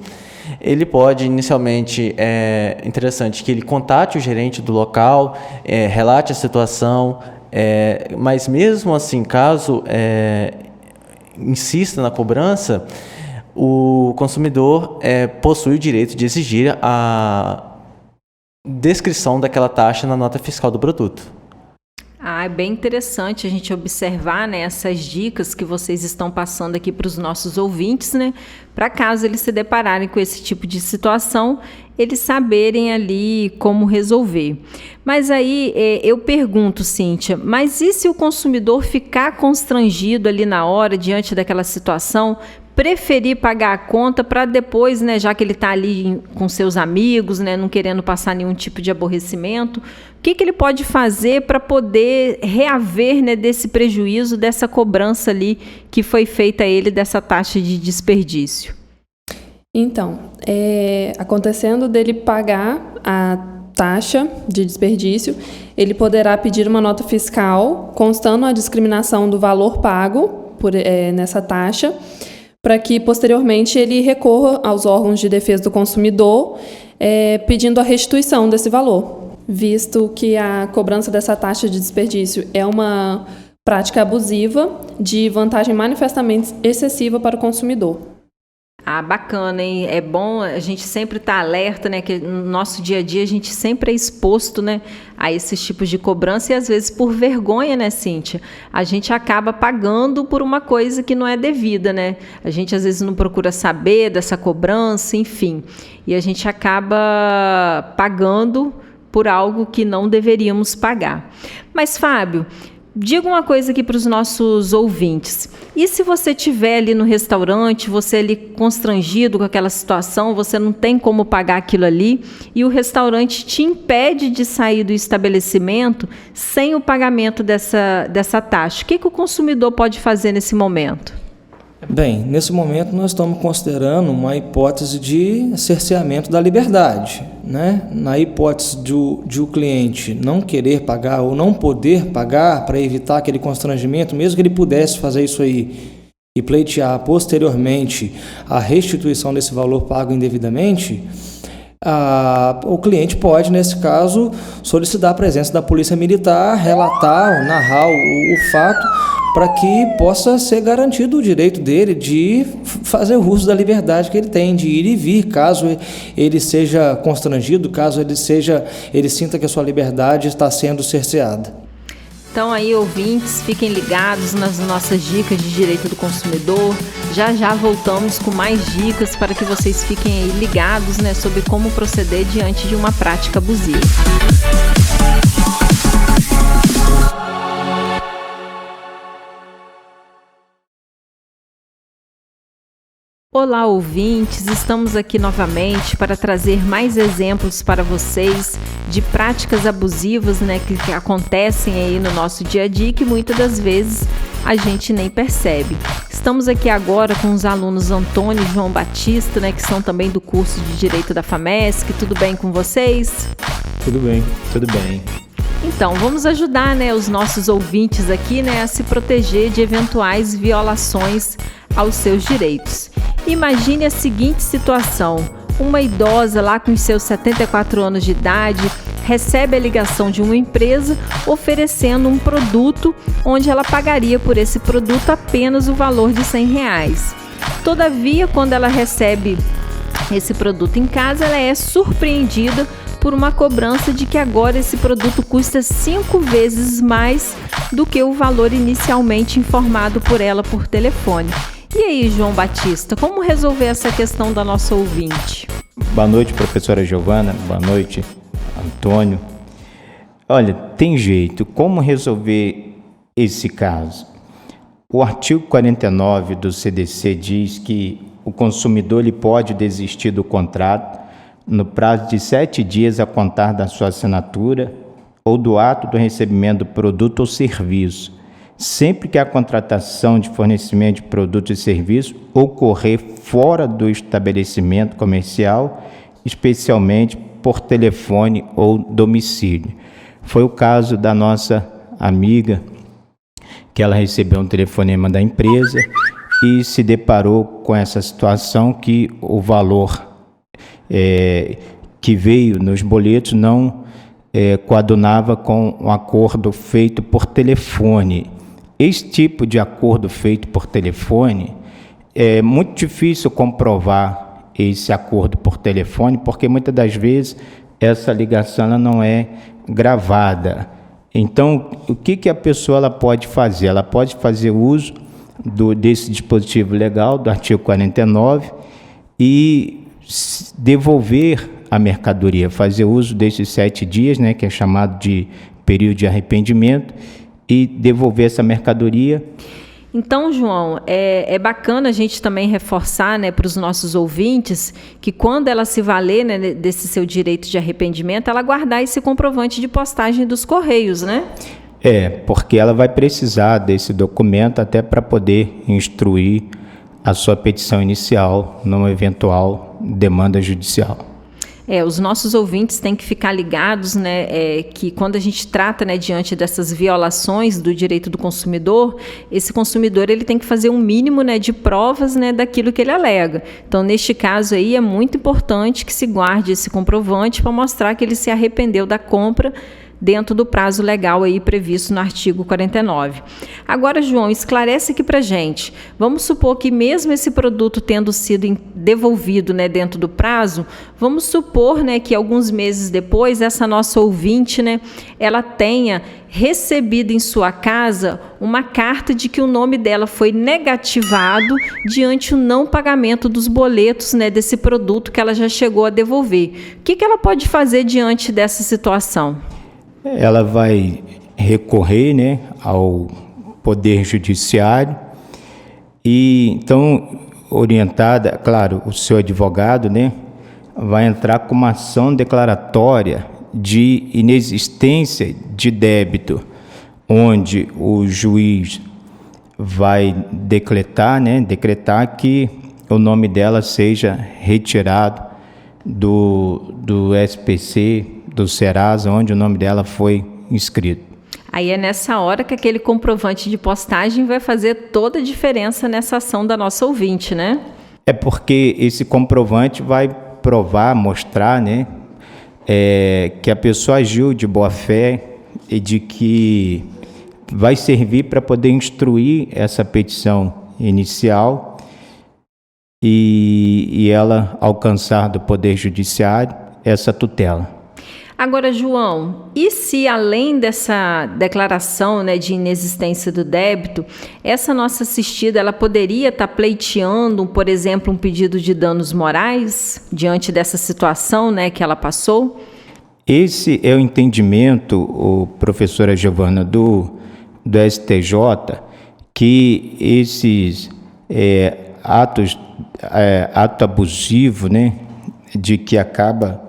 ele pode, inicialmente, é interessante que ele contate o gerente do local, relate a situação, mas mesmo assim, caso insista na cobrança, o consumidor possui o direito de exigir a descrição daquela taxa na nota fiscal do produto. É bem interessante a gente observar, né, essas dicas que vocês estão passando aqui para os nossos ouvintes, né, para caso eles se depararem com esse tipo de situação, eles saberem ali como resolver. Mas aí eu pergunto, Cíntia, mas e se o consumidor ficar constrangido ali na hora, diante daquela situação, preferir pagar a conta para depois, né, já que ele está ali com seus amigos, né, não querendo passar nenhum tipo de aborrecimento, o que ele pode fazer para poder reaver, né, desse prejuízo, dessa cobrança ali que foi feita a ele dessa taxa de desperdício? Então, acontecendo dele pagar a taxa de desperdício, ele poderá pedir uma nota fiscal constando a discriminação do valor pago nessa taxa, para que, posteriormente, ele recorra aos órgãos de defesa do consumidor, pedindo a restituição desse valor, visto que a cobrança dessa taxa de desperdício é uma prática abusiva de vantagem manifestamente excessiva para o consumidor. Bacana, hein? É bom a gente sempre estar alerta, né? Que no nosso dia a dia a gente sempre é exposto, né, a esses tipos de cobrança e às vezes por vergonha, né, Cíntia? A gente acaba pagando por uma coisa que não é devida, né? A gente às vezes não procura saber dessa cobrança, enfim. E a gente acaba pagando por algo que não deveríamos pagar. Mas, Fábio, diga uma coisa aqui para os nossos ouvintes. E se você estiver ali no restaurante, você ali constrangido com aquela situação, você não tem como pagar aquilo ali e o restaurante te impede de sair do estabelecimento sem o pagamento dessa taxa? O que o consumidor pode fazer nesse momento? Bem, nesse momento nós estamos considerando uma hipótese de cerceamento da liberdade, né? Na hipótese de o cliente não querer pagar ou não poder pagar para evitar aquele constrangimento, mesmo que ele pudesse fazer isso aí e pleitear posteriormente a restituição desse valor pago indevidamente, o cliente pode, nesse caso, solicitar a presença da polícia militar, relatar, narrar o fato, para que possa ser garantido o direito dele de fazer o uso da liberdade que ele tem, de ir e vir, caso ele seja constrangido, caso ele sinta que a sua liberdade está sendo cerceada. Então aí, ouvintes, fiquem ligados nas nossas dicas de direito do consumidor. Já voltamos com mais dicas para que vocês fiquem aí ligados, né, sobre como proceder diante de uma prática abusiva. Olá, ouvintes! Estamos aqui novamente para trazer mais exemplos para vocês de práticas abusivas, né, que acontecem aí no nosso dia a dia e que muitas das vezes a gente nem percebe. Estamos aqui agora com os alunos Antônio e João Batista, né, que são também do curso de Direito da FAMESC. Tudo bem com vocês? Tudo bem, tudo bem. Então, vamos ajudar, né, os nossos ouvintes aqui, né, a se proteger de eventuais violações aos seus direitos. Imagine a seguinte situação: uma idosa lá com seus 74 anos de idade recebe a ligação de uma empresa oferecendo um produto onde ela pagaria por esse produto apenas o valor de R$100. Todavia, quando ela recebe esse produto em casa, ela é surpreendida por uma cobrança de que agora esse produto custa 5 vezes mais do que o valor inicialmente informado por ela por telefone. E aí, João Batista, como resolver essa questão da nossa ouvinte? Boa noite, professora Giovana. Boa noite, Antônio. Olha, tem jeito. Como resolver esse caso? O artigo 49 do CDC diz que o consumidor ele pode desistir do contrato no prazo de 7 dias a contar da sua assinatura ou do ato do recebimento do produto ou serviço, sempre que a contratação de fornecimento de produto e serviço ocorrer fora do estabelecimento comercial, especialmente por telefone ou domicílio. Foi o caso da nossa amiga, que ela recebeu um telefonema da empresa e se deparou com essa situação que o valor que veio nos boletos não coadunava com um acordo feito por telefone. Esse tipo de acordo feito por telefone é muito difícil comprovar esse acordo por telefone, porque muitas das vezes essa ligação ela não é gravada. Então, o que a pessoa ela pode fazer? Ela pode fazer uso desse dispositivo legal, do artigo 49, e devolver a mercadoria, fazer uso desses 7 dias, né, que é chamado de período de arrependimento, e devolver essa mercadoria. Então, João, é bacana a gente também reforçar, né, para os nossos ouvintes que quando ela se valer, né, desse seu direito de arrependimento, ela guardar esse comprovante de postagem dos Correios, né? Porque ela vai precisar desse documento até para poder instruir a sua petição inicial numa eventual demanda judicial. Os nossos ouvintes têm que ficar ligados, né, que quando a gente trata, né, diante dessas violações do direito do consumidor, esse consumidor ele tem que fazer um mínimo, né, de provas, né, daquilo que ele alega. Então, neste caso aí, é muito importante que se guarde esse comprovante para mostrar que ele se arrependeu da compra dentro do prazo legal aí previsto no artigo 49. Agora, João, esclarece aqui para a gente. Vamos supor que mesmo esse produto tendo sido devolvido, né, dentro do prazo, vamos supor, né, que alguns meses depois essa nossa ouvinte, né, ela tenha recebido em sua casa uma carta de que o nome dela foi negativado diante do não pagamento dos boletos, né, desse produto que ela já chegou a devolver. O que ela pode fazer diante dessa situação? Ela vai recorrer, né, ao Poder Judiciário e, então, orientada, claro, o seu advogado, né, vai entrar com uma ação declaratória de inexistência de débito, onde o juiz vai decretar que o nome dela seja retirado do SPC, do Serasa, onde o nome dela foi inscrito. Aí é nessa hora que aquele comprovante de postagem vai fazer toda a diferença nessa ação da nossa ouvinte, né? Porque esse comprovante vai provar, mostrar, né, que a pessoa agiu de boa fé e de que vai servir para poder instruir essa petição inicial e ela alcançar do Poder Judiciário essa tutela. Agora, João, e se além dessa declaração, né, de inexistência do débito, essa nossa assistida ela poderia estar pleiteando, por exemplo, um pedido de danos morais diante dessa situação, né, que ela passou? Esse é o entendimento, professora Giovana, do STJ, que esses ato abusivo, né, de que acaba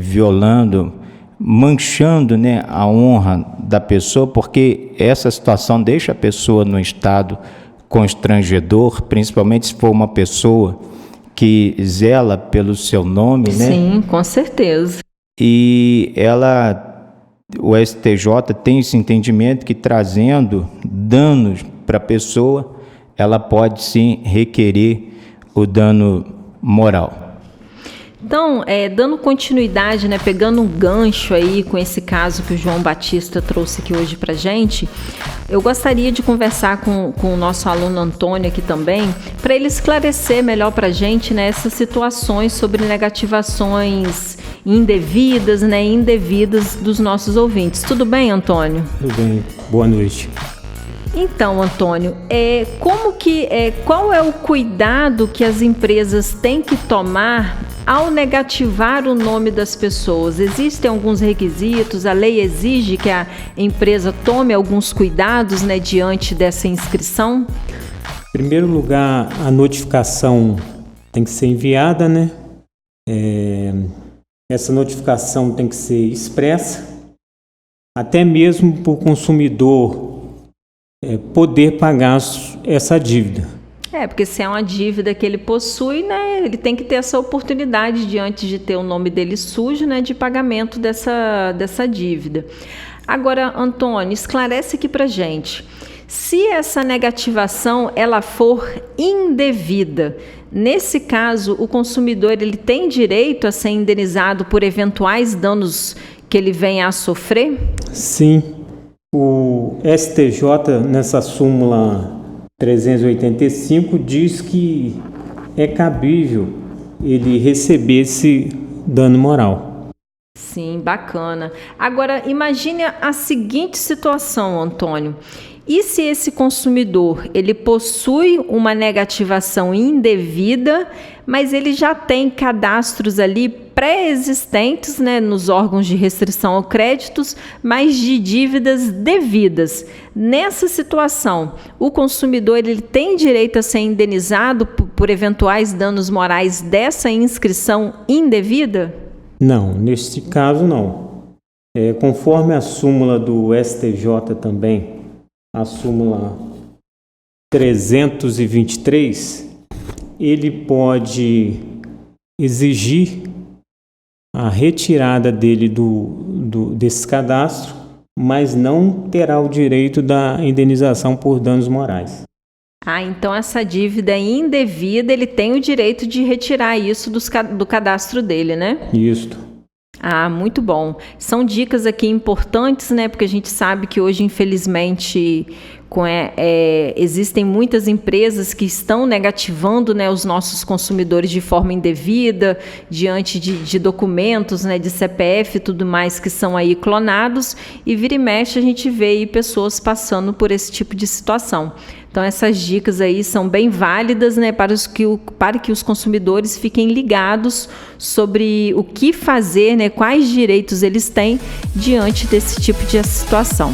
violando, manchando, né, a honra da pessoa, porque essa situação deixa a pessoa num estado constrangedor, principalmente se for uma pessoa que zela pelo seu nome, né? Sim, com certeza. E o STJ tem esse entendimento que, trazendo danos para a pessoa, ela pode sim requerer o dano moral. Então, dando continuidade, né, pegando um gancho aí com esse caso que o João Batista trouxe aqui hoje pra gente, eu gostaria de conversar com o nosso aluno Antônio aqui também, para ele esclarecer melhor pra gente, né, essas situações sobre negativações indevidas, né, indevidas dos nossos ouvintes. Tudo bem, Antônio? Tudo bem. Boa noite. Então, Antônio, qual é o cuidado que as empresas têm que tomar ao negativar o nome das pessoas? Existem alguns requisitos, a lei exige que a empresa tome alguns cuidados, né, diante dessa inscrição? Em primeiro lugar, a notificação tem que ser enviada, né? Essa notificação tem que ser expressa, até mesmo para o consumidor poder pagar essa dívida. Porque se é uma dívida que ele possui, né, ele tem que ter essa oportunidade, diante de ter o nome dele sujo, né, de pagamento dessa dívida. Agora, Antônio, esclarece aqui pra gente. Se essa negativação ela for indevida, nesse caso, o consumidor ele tem direito a ser indenizado por eventuais danos que ele venha a sofrer? Sim. O STJ, nessa súmula 385, diz que é cabível ele receber esse dano moral. Sim, bacana. Agora, imagine a seguinte situação, Antônio. E se esse consumidor ele possui uma negativação indevida, mas ele já tem cadastros ali pré-existentes, né, nos órgãos de restrição ao créditos, mas de dívidas devidas. Nessa situação, o consumidor ele tem direito a ser indenizado por eventuais danos morais dessa inscrição indevida? Não, neste caso não. Conforme a súmula do STJ também, a súmula 323, ele pode exigir a retirada dele desse cadastro, mas não terá o direito da indenização por danos morais. Então essa dívida indevida, ele tem o direito de retirar isso do cadastro dele, né? Isso. Muito bom. São dicas aqui importantes, né? Porque a gente sabe que hoje, infelizmente, existem muitas empresas que estão negativando, né, os nossos consumidores de forma indevida, diante de documentos, né, de CPF e tudo mais que são aí clonados, e vira e mexe a gente vê aí pessoas passando por esse tipo de situação. Então essas dicas aí são bem válidas, né, para que os consumidores fiquem ligados sobre o que fazer, né, quais direitos eles têm diante desse tipo de situação.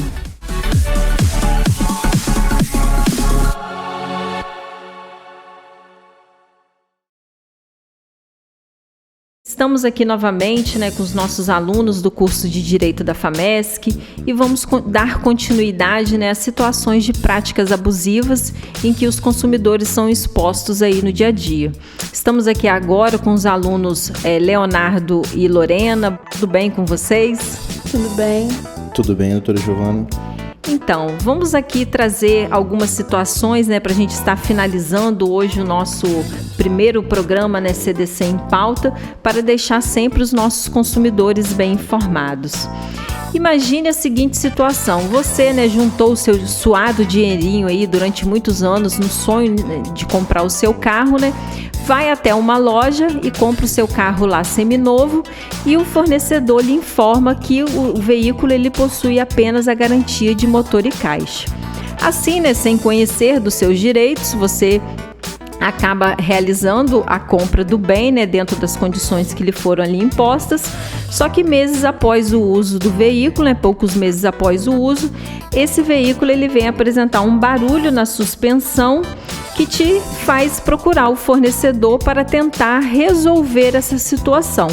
Estamos aqui novamente, né, com os nossos alunos do curso de Direito da FAMESC e vamos dar continuidade, né, às situações de práticas abusivas em que os consumidores são expostos aí no dia a dia. Estamos aqui agora com os alunos Leonardo e Lorena. Tudo bem com vocês? Tudo bem. Tudo bem, doutora Giovana? Então, vamos aqui trazer algumas situações, né, para a gente estar finalizando hoje o nosso primeiro programa, né, CDC em Pauta, para deixar sempre os nossos consumidores bem informados. Imagine a seguinte situação: você, né, juntou o seu suado dinheirinho aí durante muitos anos no sonho, né, de comprar o seu carro, né? Vai até uma loja e compra o seu carro lá seminovo e o fornecedor lhe informa que o veículo ele possui apenas a garantia de motor e caixa. Assim, né, sem conhecer dos seus direitos, você acaba realizando a compra do bem, né, dentro das condições que lhe foram ali impostas, só que meses após o uso do veículo, né, poucos meses após o uso, esse veículo ele vem apresentar um barulho na suspensão que te faz procurar o fornecedor para tentar resolver essa situação.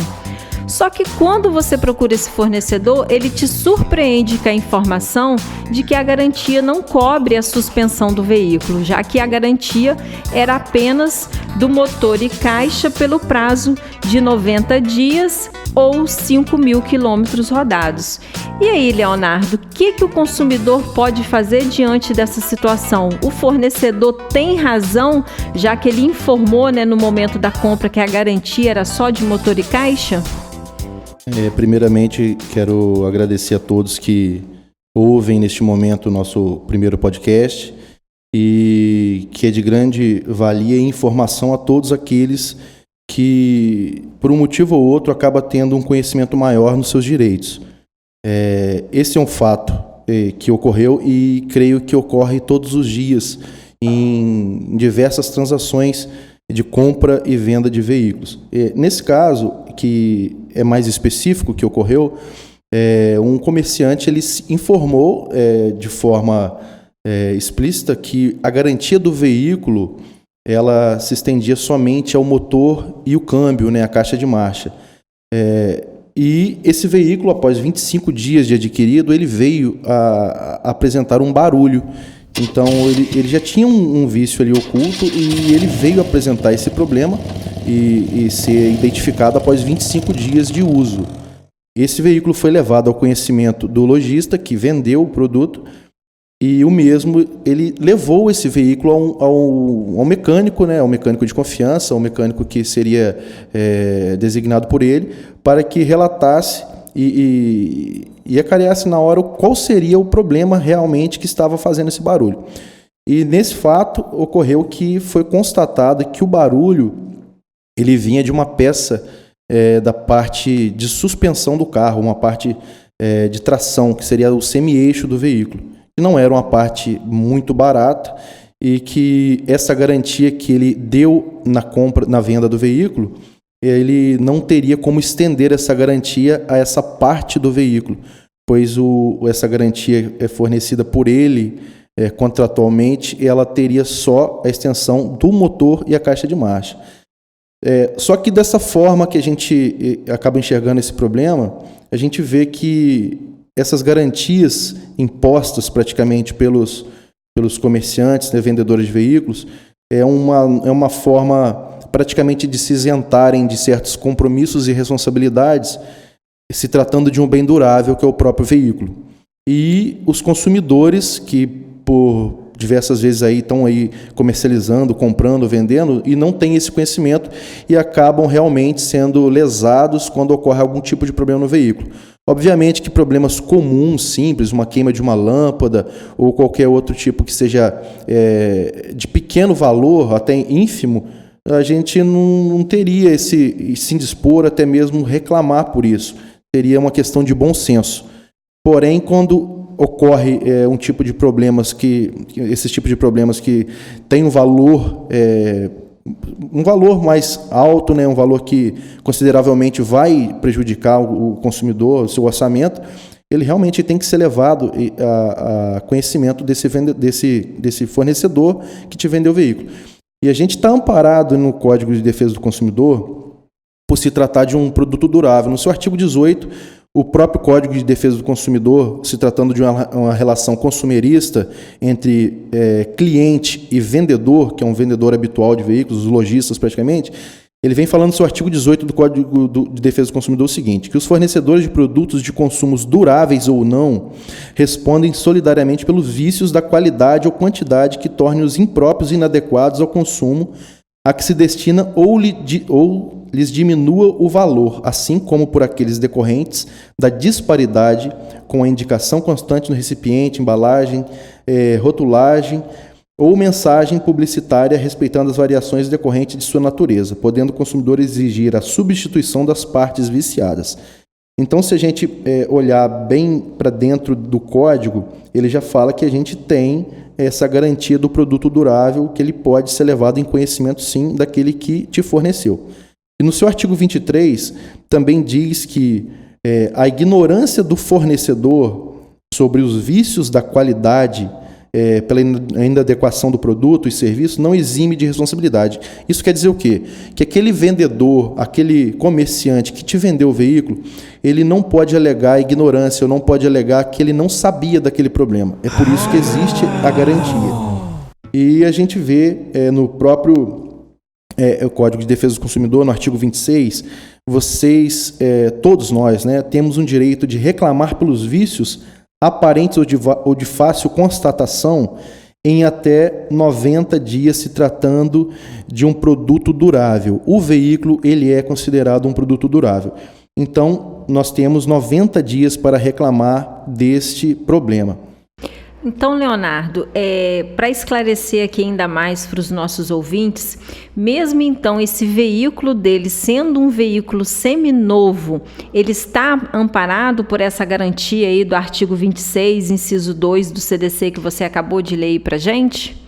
Só que quando você procura esse fornecedor, ele te surpreende com a informação de que a garantia não cobre a suspensão do veículo, já que a garantia era apenas do motor e caixa pelo prazo de 90 dias ou 5.000 quilômetros rodados. E aí, Leonardo, o que o consumidor pode fazer diante dessa situação? O fornecedor tem razão, já que ele informou, né, no momento da compra que a garantia era só de motor e caixa? Primeiramente, quero agradecer a todos que ouvem neste momento o nosso primeiro podcast e que é de grande valia e informação a todos aqueles que, por um motivo ou outro, acabam tendo um conhecimento maior nos seus direitos. Esse é um fato que ocorreu e creio que ocorre todos os dias em diversas transações de compra e venda de veículos. Nesse caso, que é mais específico que ocorreu, um comerciante ele informou de forma explícita que a garantia do veículo ela se estendia somente ao motor e o câmbio, né, a caixa de marcha. E esse veículo, após 25 dias de adquirido, ele veio a apresentar um barulho Então ele já tinha um vício ali oculto e ele veio apresentar esse problema e ser identificado após 25 dias de uso. Esse veículo foi levado ao conhecimento do lojista que vendeu o produto e o mesmo, ele levou esse veículo ao mecânico, né, ao mecânico de confiança, ao mecânico que seria designado por ele, para que relatasse e acareasse na hora qual seria o problema realmente que estava fazendo esse barulho. E nesse fato ocorreu que foi constatado que o barulho ele vinha de uma peça da parte de suspensão do carro, uma parte de tração, que seria o semi-eixo do veículo. Que não era uma parte muito barata e que essa garantia que ele deu na venda do veículo, ele não teria como estender essa garantia a essa parte do veículo, pois essa garantia é fornecida por ele contratualmente e ela teria só a extensão do motor e a caixa de marcha. Só que dessa forma que a gente acaba enxergando esse problema, a gente vê que essas garantias impostas praticamente pelos comerciantes, né, vendedores de veículos, é uma forma praticamente de se isentarem de certos compromissos e responsabilidades, se tratando de um bem durável que é o próprio veículo. E os consumidores que por diversas vezes aí estão aí comercializando, comprando, vendendo e não têm esse conhecimento e acabam realmente sendo lesados quando ocorre algum tipo de problema no veículo. Obviamente que problemas comuns, simples, uma queima de uma lâmpada ou qualquer outro tipo que seja de pequeno valor, até ínfimo, a gente não teria esse se indispor, até mesmo reclamar por isso. Seria uma questão de bom senso. Porém, quando ocorre um tipo de problemas esses tipos de problemas que tem um valor mais alto, né, um valor que consideravelmente vai prejudicar o consumidor, o seu orçamento, ele realmente tem que ser levado a conhecimento desse fornecedor que te vendeu o veículo. E a gente está amparado no Código de Defesa do Consumidor por se tratar de um produto durável. No seu artigo 18, o próprio Código de Defesa do Consumidor, se tratando de uma relação consumerista entre cliente e vendedor, que é um vendedor habitual de veículos, os lojistas praticamente, ele vem falando no seu artigo 18 do Código de Defesa do Consumidor o seguinte, que os fornecedores de produtos de consumos duráveis ou não respondem solidariamente pelos vícios da qualidade ou quantidade que tornem-os impróprios e inadequados ao consumo a que se destina ou lhes diminua o valor, assim como por aqueles decorrentes da disparidade com a indicação constante no recipiente, embalagem, rotulagem ou mensagem publicitária respeitando as variações decorrentes de sua natureza, podendo o consumidor exigir a substituição das partes viciadas. Então, se a gente olhar bem para dentro do código, ele já fala que a gente tem essa garantia do produto durável, que ele pode ser levado em conhecimento, sim, daquele que te forneceu. E no seu artigo 23, também diz que a ignorância do fornecedor sobre os vícios da qualidade pela inadequação do produto e serviço não exime de responsabilidade. Isso quer dizer o quê? Que aquele vendedor, aquele comerciante que te vendeu o veículo, ele não pode alegar ignorância, ou não pode alegar que ele não sabia daquele problema. É por isso que existe a garantia. E a gente vê no próprio o Código de Defesa do Consumidor, no artigo 26, vocês, todos nós, né, temos um direito de reclamar pelos vícios aparentes ou de fácil constatação em até 90 dias, se tratando de um produto durável. O veículo, ele é considerado um produto durável. Então, nós temos 90 dias para reclamar deste problema. Então, Leonardo, para esclarecer aqui ainda mais para os nossos ouvintes, mesmo então esse veículo dele sendo um veículo seminovo, ele está amparado por essa garantia aí do artigo 26, inciso 2 do CDC que você acabou de ler aí para a gente?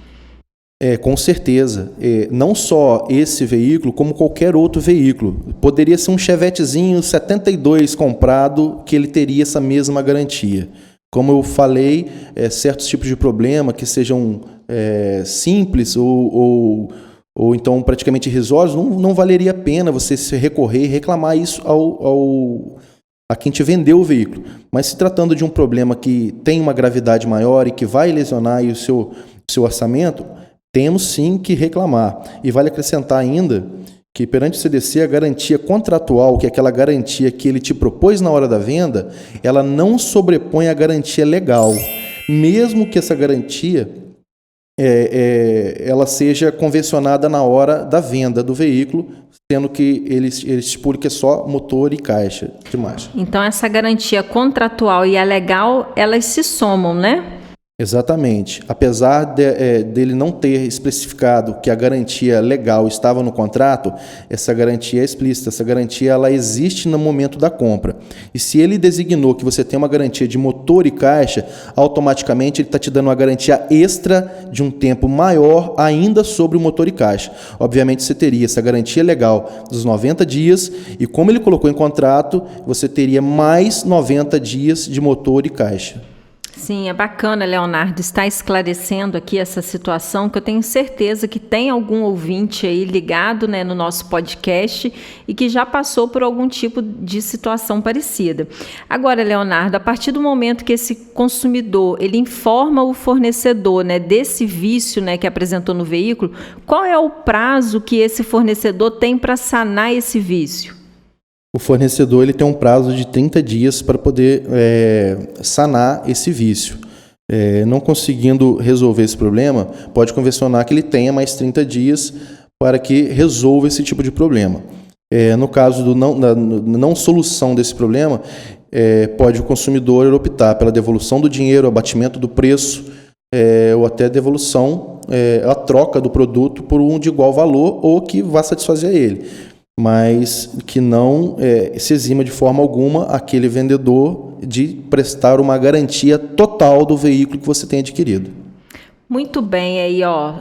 Com certeza. Não só esse veículo, como qualquer outro veículo. Poderia ser um Chevetezinho 72 comprado que ele teria essa mesma garantia. Como eu falei, certos tipos de problema que sejam simples ou então praticamente irrisórios, não valeria a pena você se recorrer e reclamar isso a quem te vendeu o veículo. Mas se tratando de um problema que tem uma gravidade maior e que vai lesionar aí o seu orçamento, temos sim que reclamar. E vale acrescentar ainda que perante o CDC a garantia contratual, que é aquela garantia que ele te propôs na hora da venda, ela não sobrepõe a garantia legal, mesmo que essa garantia ela seja convencionada na hora da venda do veículo, sendo que ele estipula que é só motor e caixa de marcha. Então essa garantia contratual e a legal, elas se somam, né? Exatamente. Apesar dele não ter especificado que a garantia legal estava no contrato, essa garantia é explícita. Essa garantia ela existe no momento da compra. E se ele designou que você tem uma garantia de motor e caixa, automaticamente ele está te dando uma garantia extra de um tempo maior ainda sobre o motor e caixa. Obviamente você teria essa garantia legal dos 90 dias e como ele colocou em contrato, você teria mais 90 dias de motor e caixa. Sim, é bacana, Leonardo, estar esclarecendo aqui essa situação, que eu tenho certeza que tem algum ouvinte aí ligado, né, no nosso podcast e que já passou por algum tipo de situação parecida. Agora, Leonardo, a partir do momento que esse consumidor ele informa o fornecedor, né, desse vício, né, que apresentou no veículo, qual é o prazo que esse fornecedor tem para sanar esse vício? O fornecedor ele tem um prazo de 30 dias para poder sanar esse vício. Não conseguindo resolver esse problema, pode convencionar que ele tenha mais 30 dias para que resolva esse tipo de problema. No caso da não solução desse problema, pode o consumidor optar pela devolução do dinheiro, abatimento do preço, ou até devolução, a troca do produto por um de igual valor ou que vá satisfazer ele. Mas que não se exima de forma alguma aquele vendedor de prestar uma garantia total do veículo que você tem adquirido. Muito bem, aí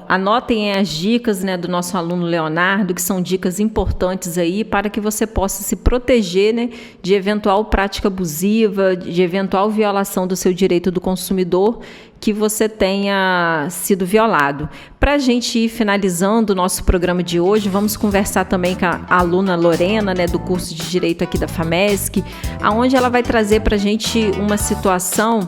anotem as dicas, né, do nosso aluno Leonardo, que são dicas importantes aí para que você possa se proteger, né, de eventual prática abusiva, de eventual violação do seu direito do consumidor que você tenha sido violado. Para a gente ir finalizando o nosso programa de hoje, vamos conversar também com a aluna Lorena, né, do curso de Direito aqui da FAMESC, onde ela vai trazer para a gente uma situação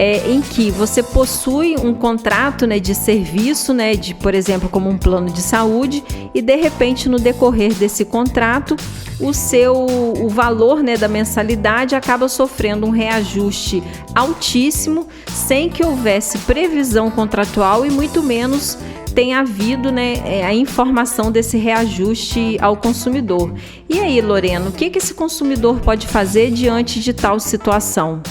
em que você possui um contrato, né, de serviço, né, de, por exemplo, como um plano de saúde, e de repente no decorrer desse contrato o valor, né, da mensalidade acaba sofrendo um reajuste altíssimo, sem que houvesse previsão contratual e muito menos tenha havido, né, a informação desse reajuste ao consumidor. E aí, Lorena, o que esse consumidor pode fazer diante de tal situação?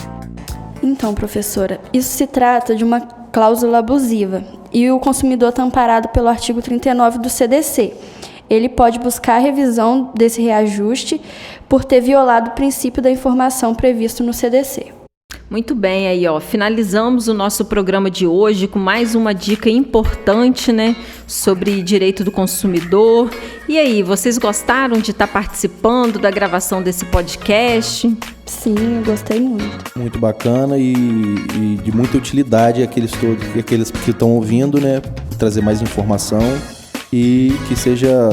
Então, professora, isso se trata de uma cláusula abusiva e o consumidor está amparado pelo artigo 39 do CDC. Ele pode buscar a revisão desse reajuste por ter violado o princípio da informação previsto no CDC. Muito bem, aí finalizamos o nosso programa de hoje com mais uma dica importante, né, sobre direito do consumidor. E aí, vocês gostaram de estar participando da gravação desse podcast? Sim, eu gostei muito. Muito bacana e de muita utilidade aqueles que estão ouvindo, né, trazer mais informação e que seja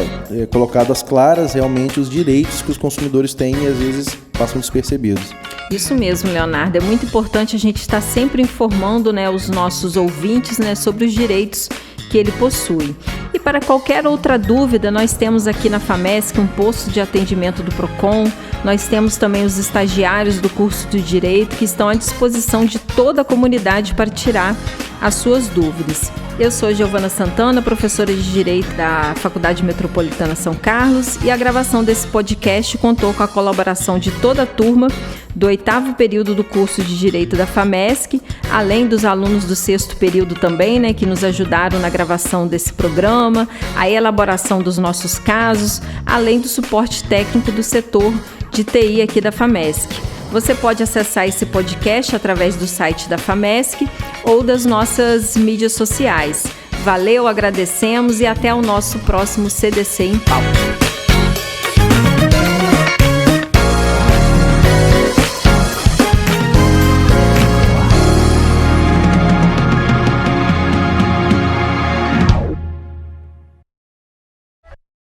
colocado às claras realmente os direitos que os consumidores têm e às vezes passam despercebidos. Isso mesmo, Leonardo. É muito importante a gente estar sempre informando, né, os nossos ouvintes, né, sobre os direitos que ele possui. E para qualquer outra dúvida, nós temos aqui na FAMESC um posto de atendimento do PROCON, nós temos também os estagiários do curso de Direito que estão à disposição de toda a comunidade para tirar as suas dúvidas. Eu sou Giovana Santana, professora de Direito da Faculdade Metropolitana São Carlos, e a gravação desse podcast contou com a colaboração de toda a turma do 8º período do curso de Direito da FAMESC, além dos alunos do 6º período também, né, que nos ajudaram na gravação desse programa, a elaboração dos nossos casos, além do suporte técnico do setor de TI aqui da FAMESC. Você pode acessar esse podcast através do site da FAMESC ou das nossas mídias sociais. Valeu, agradecemos e até o nosso próximo CDC em Pauta.